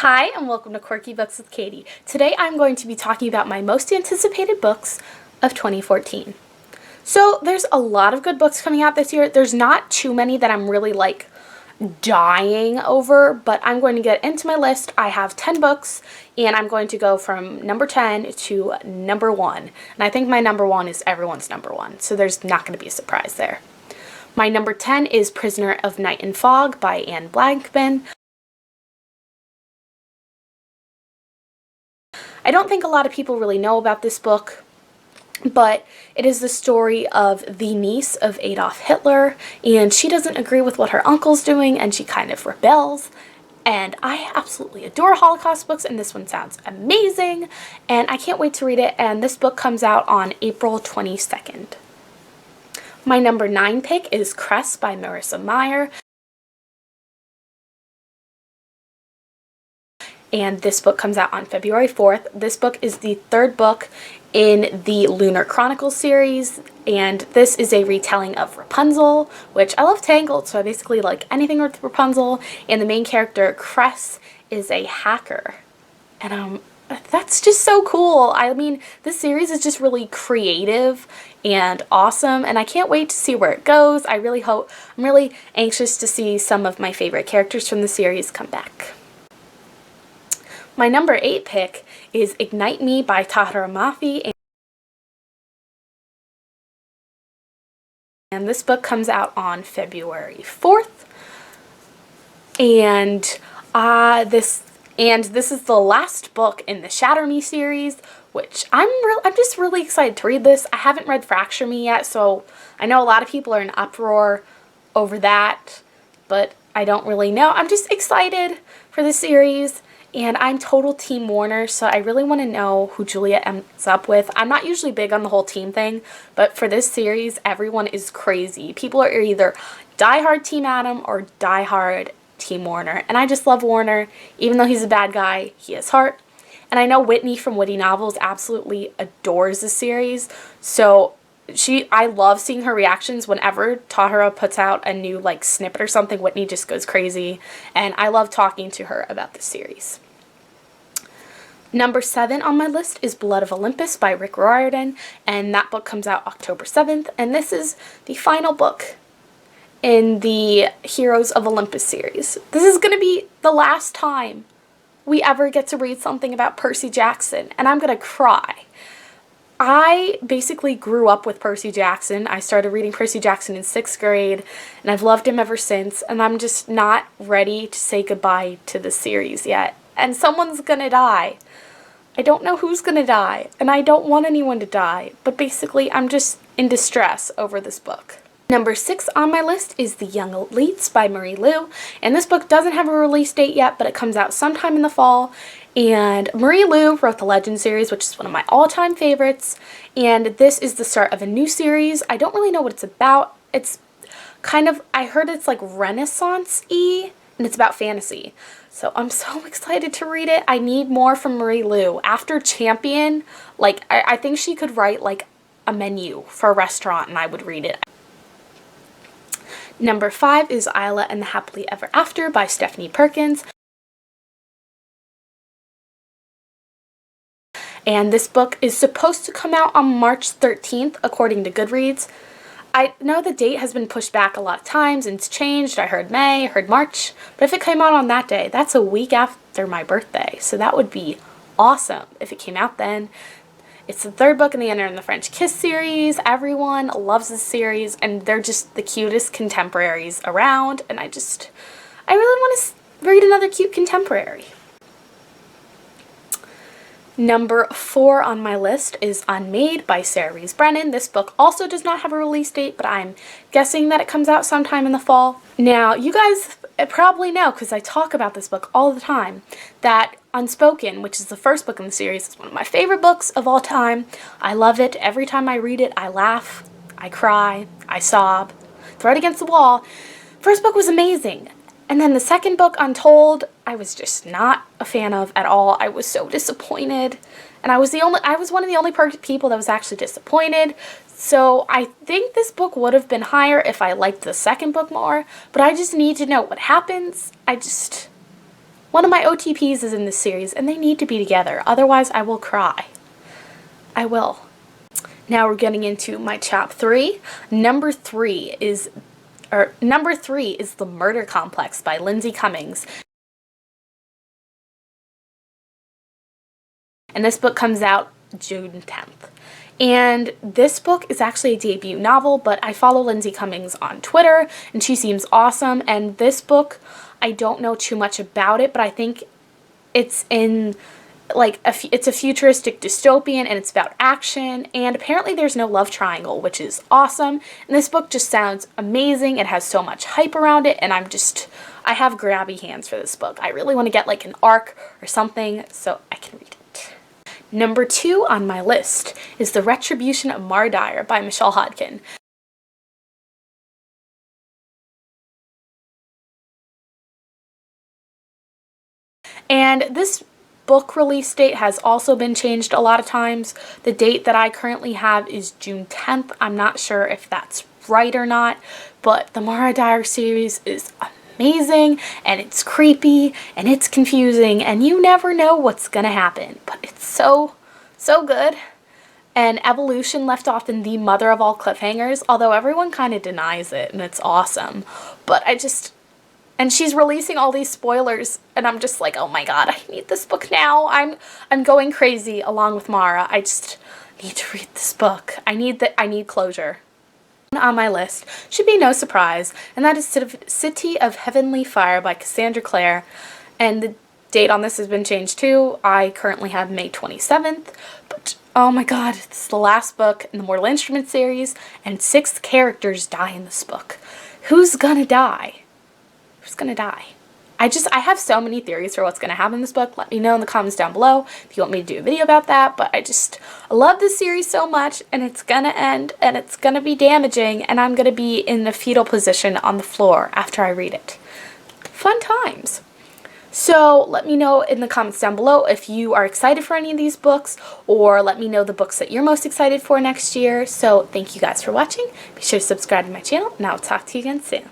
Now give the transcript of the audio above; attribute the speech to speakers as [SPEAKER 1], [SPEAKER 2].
[SPEAKER 1] Hi, and welcome to Quirky Books with Katie. Today I'm going to be talking about my most anticipated books of 2014. So there's a lot of good books coming out this year. There's not too many that I'm really dying over, but I'm going to get into my list. I have 10 books and I'm going to go from number 10 to number 1. And I think my number 1 is everyone's number 1, so there's not going to be a surprise there. My number 10 is Prisoner of Night and Fog by Anne Blankman. I don't think a lot of people really know about this book, but it is the story of the niece of Adolf Hitler, and she doesn't agree with what her uncle's doing, and she kind of rebels. And I absolutely adore Holocaust books, and this one sounds amazing, and I can't wait to read it, and this book comes out on April 22nd. My number 9 pick is Cress by Marissa Meyer. And this book comes out on February 4th. This book is the third book in the Lunar Chronicles series, and this is a retelling of Rapunzel, which I love Tangled, so I basically like anything with Rapunzel, and the main character, Cress, is a hacker. And that's just so cool. I mean, this series is just really creative and awesome, and I can't wait to see where it goes. I'm really anxious to see some of my favorite characters from the series come back. My number 8 pick is Ignite Me by Tahira Mafi, and this book comes out on February 4th. And this is the last book in the Shatter Me series, which I'm just really excited to read this. I haven't read Fracture Me yet, so I know a lot of people are in uproar over that, but I don't really know. I'm just excited for the series. And I'm total Team Warner, so I really want to know who Julia ends up with. I'm not usually big on the whole team thing, but for this series, everyone is crazy. People are either diehard Team Adam or diehard Team Warner. And I just love Warner. Even though he's a bad guy, he has heart. And I know Whitney from Witty Novels absolutely adores the series, so I love seeing her reactions whenever Tahira puts out a new snippet or something. Whitney just goes crazy, and I love talking to her about the series. Number 7 on my list is Blood of Olympus by Rick Riordan, and that book comes out October 7th, and this is the final book in the Heroes of Olympus series. This is going to be the last time we ever get to read something about Percy Jackson, and I'm going to cry. I basically grew up with Percy Jackson. I started reading Percy Jackson in 6th grade, and I've loved him ever since, and I'm just not ready to say goodbye to the series yet. And someone's gonna die. I don't know who's gonna die, and I don't want anyone to die, but basically I'm just in distress over this book. Number 6 on my list is The Young Elites by Marie Lu, and this book doesn't have a release date yet, but it comes out sometime in the fall. And Marie Lu wrote the Legend series, which is one of my all-time favorites, and this is the start of a new series. I don't really know what it's about. It's kind of, I heard it's like Renaissance-y, and it's about fantasy. So I'm so excited to read it. I need more from Marie Lu. After Champion, I think she could write a menu for a restaurant and I would read it. Number 5 is Isla and the Happily Ever After by Stephanie Perkins. And this book is supposed to come out on March 13th, according to Goodreads. I know the date has been pushed back a lot of times and it's changed. I heard May, I heard March, but if it came out on that day, that's a week after my birthday, so that would be awesome if it came out then. It's the third book in the Anna and the French Kiss series. Everyone loves this series, and they're just the cutest contemporaries around, and I really want to read another cute contemporary. Number 4 on my list is Unmade by Sarah Rees Brennan. This book also does not have a release date, but I'm guessing that it comes out sometime in the fall. Now, you guys probably know, because I talk about this book all the time, that Unspoken, which is the first book in the series, is one of my favorite books of all time. I love it. Every time I read it, I laugh, I cry, I sob, throw it against the wall. First book was amazing. And then the second book, Untold, I was just not a fan of at all. I was so disappointed. And I was one of the only people that was actually disappointed. So I think this book would have been higher if I liked the second book more. But I just need to know what happens. One of my OTPs is in this series, and they need to be together. Otherwise, I will cry. I will. Now we're getting into my top 3. Number 3 is The Murder Complex by Lindsay Cummings. And this book comes out June 10th. And this book is actually a debut novel, but I follow Lindsay Cummings on Twitter, and she seems awesome. And this book, I don't know too much about it, but I think it's in, like, it's a futuristic dystopian, and it's about action, and apparently there's no love triangle, which is awesome. And this book just sounds amazing. It has so much hype around it, and I have grabby hands for this book. I really want to get, like, an arc or something so I can read it. Number 2 on my list is The Retribution of Mardyr by Michelle Hodkin. And this book release date has also been changed a lot of times. The date that I currently have is June 10th. I'm not sure if that's right or not, but the Mardyr series is amazing, and it's creepy, and it's confusing, and you never know what's gonna happen, but it's so good. And Evolution left off in the mother of all cliffhangers, although everyone kind of denies it, and it's awesome. But and she's releasing all these spoilers, and I'm just like, oh my god, I need this book now. I'm going crazy along with Mara. I just need to read this book. I need closure. On my list should be no surprise, and that is City of Heavenly Fire by Cassandra Clare, and the date on this has been changed too. I currently have May 27th, but oh my god, this is the last book in the Mortal Instruments series, and 6 characters die in this book. Who's gonna die? Who's gonna die? I have so many theories for what's going to happen in this book. Let me know in the comments down below if you want me to do a video about that. But I love this series so much, and it's going to end, and it's going to be damaging, and I'm going to be in the fetal position on the floor after I read it. Fun times. So let me know in the comments down below if you are excited for any of these books, or let me know the books that you're most excited for next year. So thank you guys for watching. Be sure to subscribe to my channel, and I'll talk to you again soon.